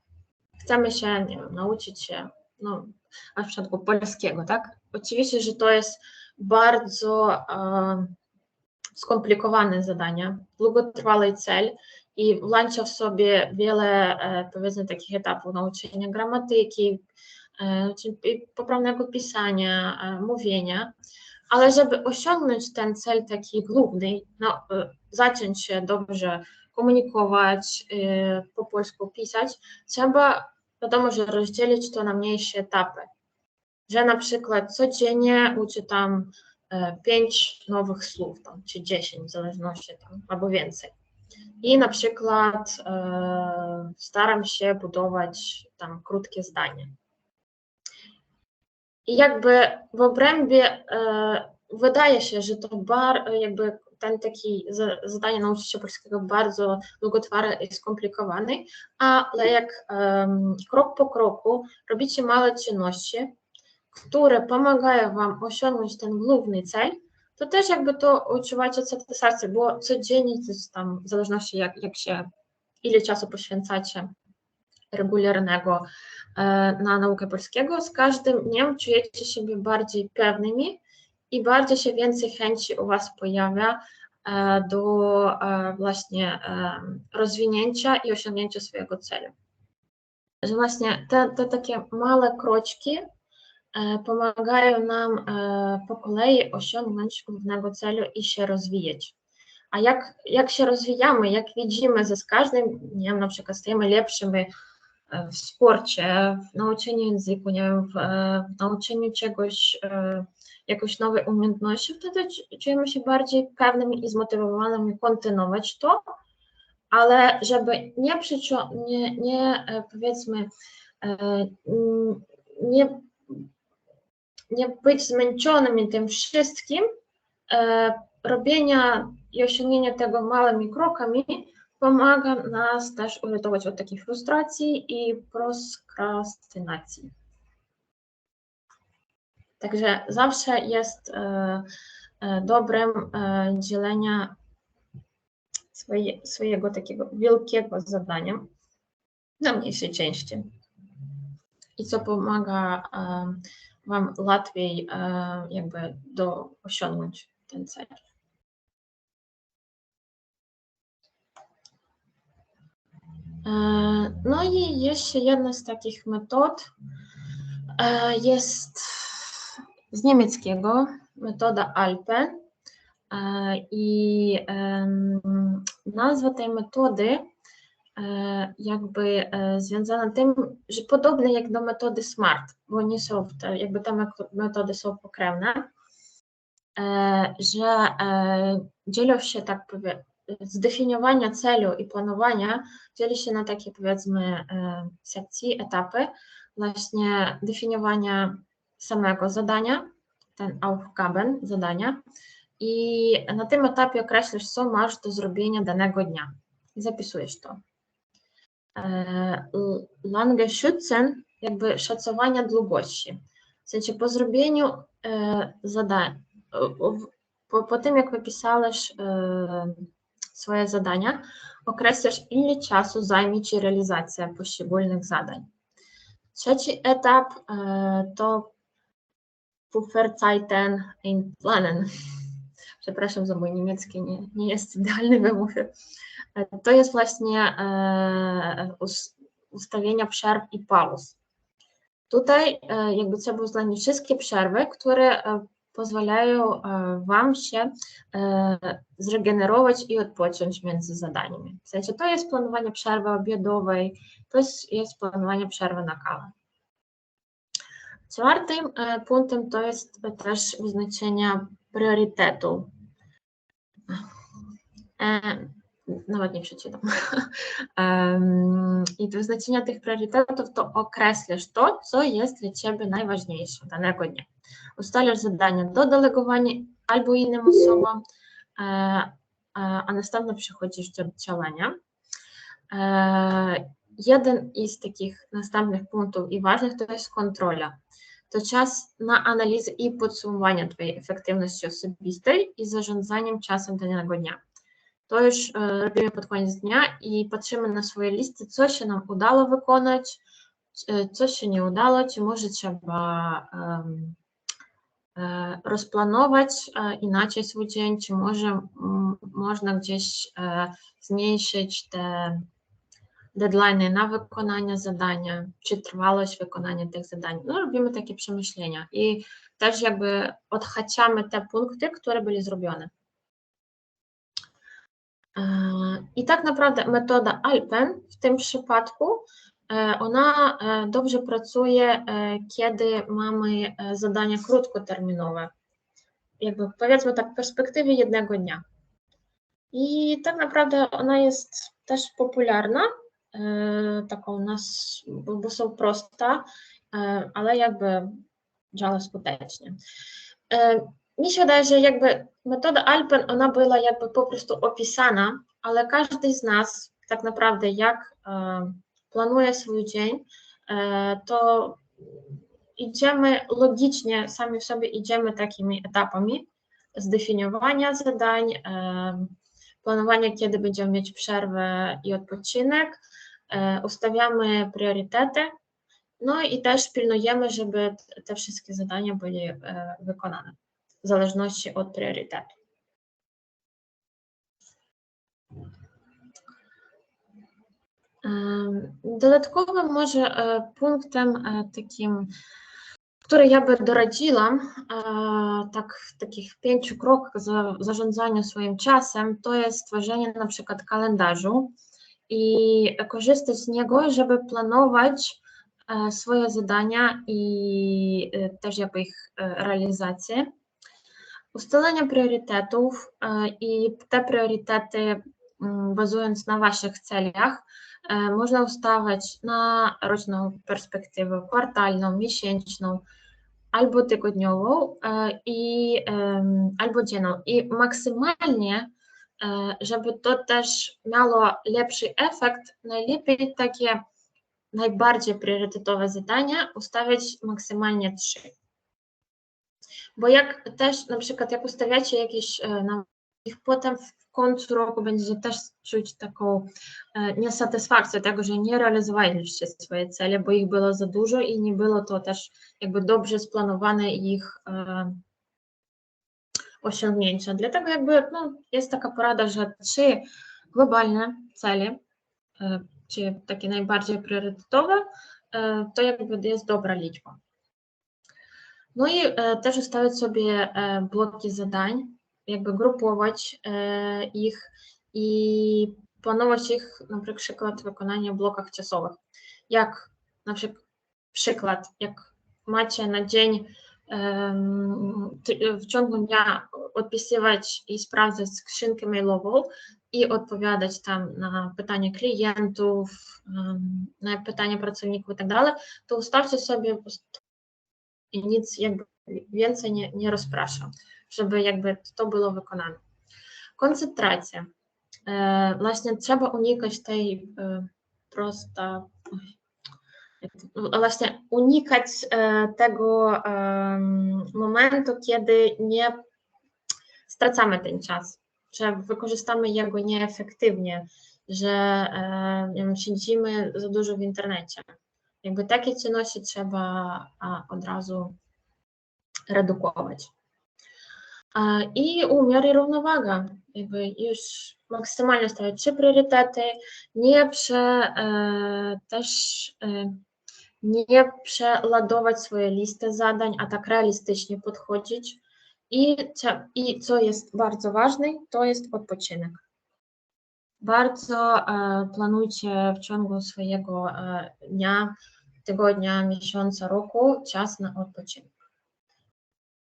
Speaker 1: Chcemy się, nie wiem, nauczyć się, no, na przykład polskiego, tak? Oczywiście, że to jest bardzo skomplikowane zadanie, długotrwały cel i włącza w sobie wiele, powiedzmy, takich etapów nauczenia gramatyki, poprawnego pisania, mówienia, ale żeby osiągnąć ten cel taki główny, no, zacząć się dobrze komunikować, po polsku pisać, trzeba, wiadomo, że rozdzielić to na mniejsze etapy, że na przykład codziennie uczy tam 5 nowych słów, tam, czy 10, w zależności tam, albo więcej. I na przykład staram się budować tam krótkie zdanie. I jakby w obrębie wydaje się, że to jakby ten taki zadanie nauczyć się polskiego bardzo długotrwałe i skomplikowane, ale jak krok po kroku robicie małe czynności, które pomagają Wam osiągnąć ten główny cel, to też jakby to odczuwacie satysfakcję, bo codziennie, to jest tam w zależności ile czasu poświęcacie regularnego na naukę polskiego, z każdym dniem czujecie siebie bardziej pewnymi i bardziej się więcej chęci u Was pojawia do właśnie rozwinięcia i osiągnięcia swojego celu. Że właśnie te takie małe kroczki pomagają nam po kolei osiągnąć głównego celu i się rozwijać. A jak się rozwijamy, jak widzimy, że z każdym dniem na przykład stajemy lepszymi w sporcie, w nauczeniu języku, nie wiem, w nauczeniu czegoś, jakiejś nowej umiejętności, wtedy czujemy się bardziej pewnymi i zmotywowanymi kontynuować to, ale żeby powiedzmy, nie być zmęczonymi tym wszystkim, robienia i osiągnięcia tego małymi krokami pomaga nas też uratować od takiej frustracji i prokrastynacji. Także zawsze jest dobrem dzielenia swojego takiego wielkiego zadania na mniejszej części. I co pomaga Wam łatwiej jakby osiągnąć ten cel. No i jeszcze jedna z takich metod jest z niemieckiego, metoda Alpen. I nazwa tej metody jakby związana z tym, że podobne jak do metody SMART, bo nie są, jakby te metody są pokrewne, że dzielą się, tak powiem, zdefiniowania celu i planowania dzieli się na takie, powiedzmy, sekcje, etapy, właśnie definiowania samego zadania, ten Aufgaben, zadania, i na tym etapie określasz, co masz do zrobienia danego dnia i zapisujesz to. Lange Schätzen, jakby szacowania długości. W sensie po zrobieniu zadań, po tym jak wypisałeś swoje zadania, określasz, ile czasu zajmie Ci realizacja poszczególnych zadań. Trzeci etap to Pufferzeiten einplanen. Przepraszam za mój niemiecki, nie jest idealny wymówy. To jest właśnie ustawienia przerw i pauz. Tutaj jakby trzeba uwzględnić wszystkie przerwy, które pozwalają Wam się zregenerować i odpocząć między zadaniami. W sensie to jest planowanie przerwy obiadowej, to jest planowanie przerwy na kawę. Czwartym punktem to jest też wyznaczenie priorytetu. Nawet nie przeczytam. I do wyznaczenia tych priorytetów to określasz to, co jest dla Ciebie najważniejsze danego dnia. Ustalasz zadania do delegowania albo innym osobom, a następnie przechodzisz do działania. Jeden із takich następnych punktów i ważnych to jest kontrola. To czas na analizę i podsumowanie Twojej efektywności osobistej i zarządzaniem czasem danego dnia. To już robimy pod koniec dnia i patrzymy na swoje listy, co się nam udało wykonać, co się nie udało, czy może trzeba rozplanować inaczej swój dzień, czy może można gdzieś zmniejszyć te deadline'y na wykonanie zadania, czy trwałość wykonania tych zadań. No, robimy takie przemyślenia i też jakby odhaczamy te punkty, które były zrobione. I tak naprawdę metoda Alpen w tym przypadku, ona dobrze pracuje, kiedy mamy zadania krótkoterminowe, jakby powiedzmy tak w perspektywie jednego dnia. I tak naprawdę ona jest też popularna, taką u nas, bo są prosta, ale jakby działa skutecznie. Mi się wydaje, że jakby metoda Alpen, ona była jakby po prostu opisana, ale każdy z nas tak naprawdę jak planuje swój dzień, to idziemy logicznie, sami w sobie idziemy takimi etapami zdefiniowania zadań, planowania, kiedy będziemy mieć przerwę i odpoczynek, ustawiamy priorytety, no i też pilnujemy, żeby te wszystkie zadania były wykonane w zależności od priorytetu. Dodatkowym może punktem takim, który ja by doradziła, tak w takich 5 krokach zarządzania swoim czasem, to jest stworzenie na przykład kalendarzu i korzystać z niego, żeby planować swoje zadania i też jakby ich realizację. Ustalenie priorytetów i te priorytety, bazując na Waszych celach, można ustawiać na roczną perspektywę, kwartalną, miesięczną, albo tygodniową, albo dzienną. I maksymalnie, żeby to też miało lepszy efekt, najlepiej takie najbardziej priorytetowe zadania ustawiać maksymalnie 3. Bo jak też na przykład jak ustawiacie jakieś, ich potem w końcu roku będziecie też czuć taką niesatysfakcję tego, że nie realizowaliście swoje cele, bo ich było za dużo i nie było to też jakby dobrze splanowane ich osiągnięcia. Dlatego jakby jest taka porada, że 3 globalne cele, czy takie najbardziej priorytetowe, to jakby jest dobra liczba. No i też ustawiać sobie bloki zadań, jakby grupować ich i planować ich na przykład wykonanie w blokach czasowych. Jak na przykład, jak macie na dzień w ciągu dnia odpisywać i sprawdzać skrzynkę mailową i odpowiadać tam na pytania klientów, na pytania pracowników i tak dalej, to ustawcie sobie i nic jakby więcej nie rozpraszam, żeby jakby to było wykonane. Koncentracja. Właśnie trzeba unikać tej właśnie unikać tego momentu, kiedy nie stracamy ten czas, że wykorzystamy jego nieefektywnie, że nie wiem, siedzimy za dużo w internecie. Jakby takie czynności trzeba od razu redukować. I umiar i równowaga. Jakby już maksymalnie stawiać 3 priorytety, nie przeładować swoje listy zadań, a tak realistycznie podchodzić. I co jest bardzo ważne, to jest odpoczynek. Bardzo planujcie w ciągu swojego dnia, tygodnia, miesiąca, roku czas na odpoczynek,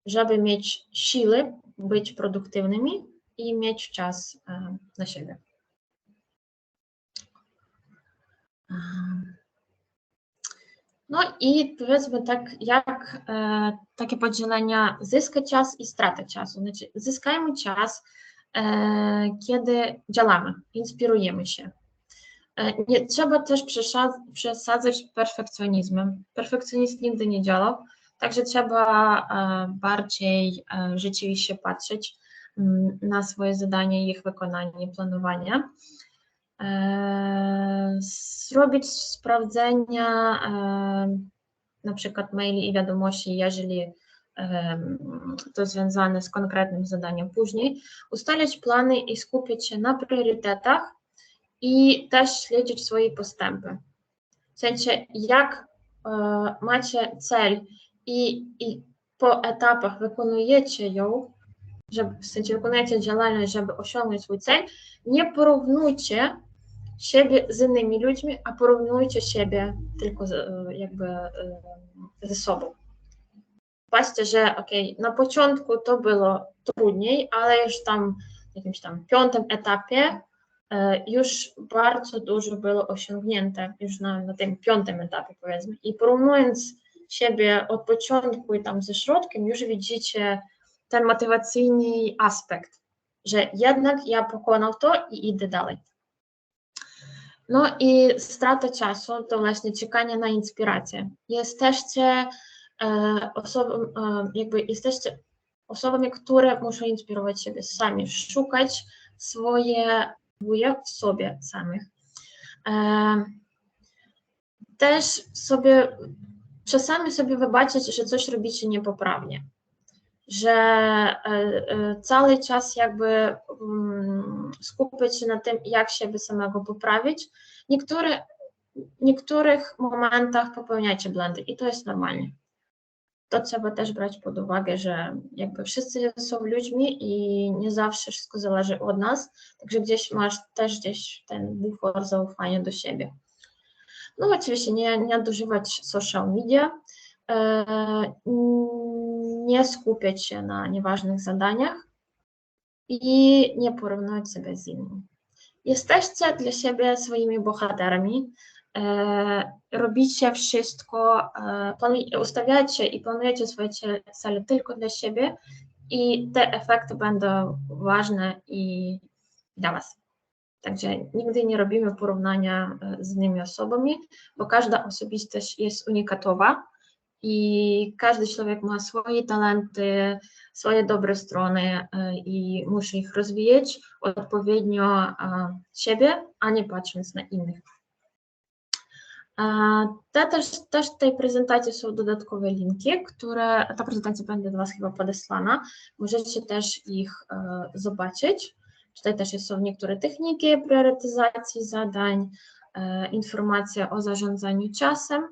Speaker 1: żeby mieć siły być produktywnymi i mieć czas na siebie. No i powiedzmy tak, jak takie podzielenia zyskać czas i stratę czasu. Znaczy, zyskajmy czas, kiedy działamy, inspirujemy się. Nie trzeba też przesadzać z perfekcjonizmem. Perfekcjonizm nigdy nie działał, także trzeba bardziej rzeczywiście patrzeć na swoje zadania, ich wykonanie, planowanie. Zrobić sprawdzenia, na przykład maili i wiadomości, jeżeli to związane z konkretnym zadaniem później, ustalić plany i skupić się na priorytetach i też śledzić swoje postępy. W sensie, jak macie cel i po etapach wykonujecie ją, w sensie wykonujecie działalność, żeby osiągnąć swój cel, nie porównujcie siebie z innymi ludźmi, a porównujcie siebie tylko ze sobą. Patrzcie, że na początku to było trudniej, ale już tam w jakimś tam 5. etapie już bardzo dużo było osiągnięte, już na tym 5. etapie powiedzmy. I porównując siebie od początku i tam ze środkiem, już widzicie ten motywacyjny aspekt, że jednak ja pokonał to i idę dalej. No i strata czasu to właśnie czekanie na inspirację. Jesteście osobami, które muszą inspirować siebie sami, szukać swoje w sobie samych. Też czasami sobie wybaczyć, że coś robicie niepoprawnie, że cały czas skupiać się na tym, jak siebie samego poprawić. W niektórych momentach popełniacie błędy i to jest normalnie. To trzeba też brać pod uwagę, że wszyscy są ludźmi i nie zawsze wszystko zależy od nas, także masz też ten bufor zaufania do siebie. No oczywiście nie nadużywać social media, nie skupiać się na nieważnych zadaniach i nie porównywać siebie z innymi. Jesteście dla siebie swoimi bohaterami, robicie wszystko, ustawiacie i planujecie swoje cele tylko dla siebie i te efekty będą ważne i dla Was. Także nigdy nie robimy porównania z innymi osobami, bo każda osobistość jest unikatowa i każdy człowiek ma swoje talenty, swoje dobre strony i musi ich rozwijać odpowiednio siebie, a nie patrząc na innych. Też w tej prezentacji są dodatkowe linki, ta prezentacja będzie do Was chyba podesłana. Możecie też ich zobaczyć. Tutaj też są niektóre techniki priorytetyzacji zadań, informacje o zarządzaniu czasem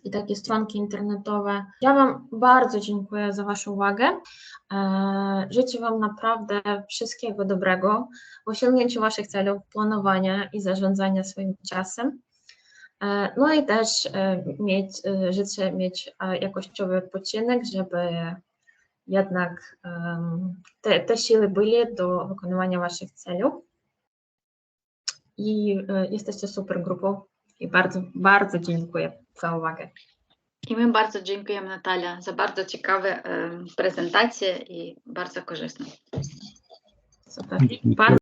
Speaker 1: i takie stronki internetowe. Ja Wam bardzo dziękuję za Waszą uwagę. Życzę Wam naprawdę wszystkiego dobrego w osiągnięciu Waszych celów, planowania i zarządzania swoim czasem. No i też życzę mieć jakościowy odpoczynek, żeby jednak te siły były do wykonywania Waszych celów. I jesteście super grupą i bardzo, bardzo dziękuję za uwagę.
Speaker 2: I my bardzo dziękujemy, Natalia, za bardzo ciekawe prezentacje i bardzo korzystne.
Speaker 1: Super.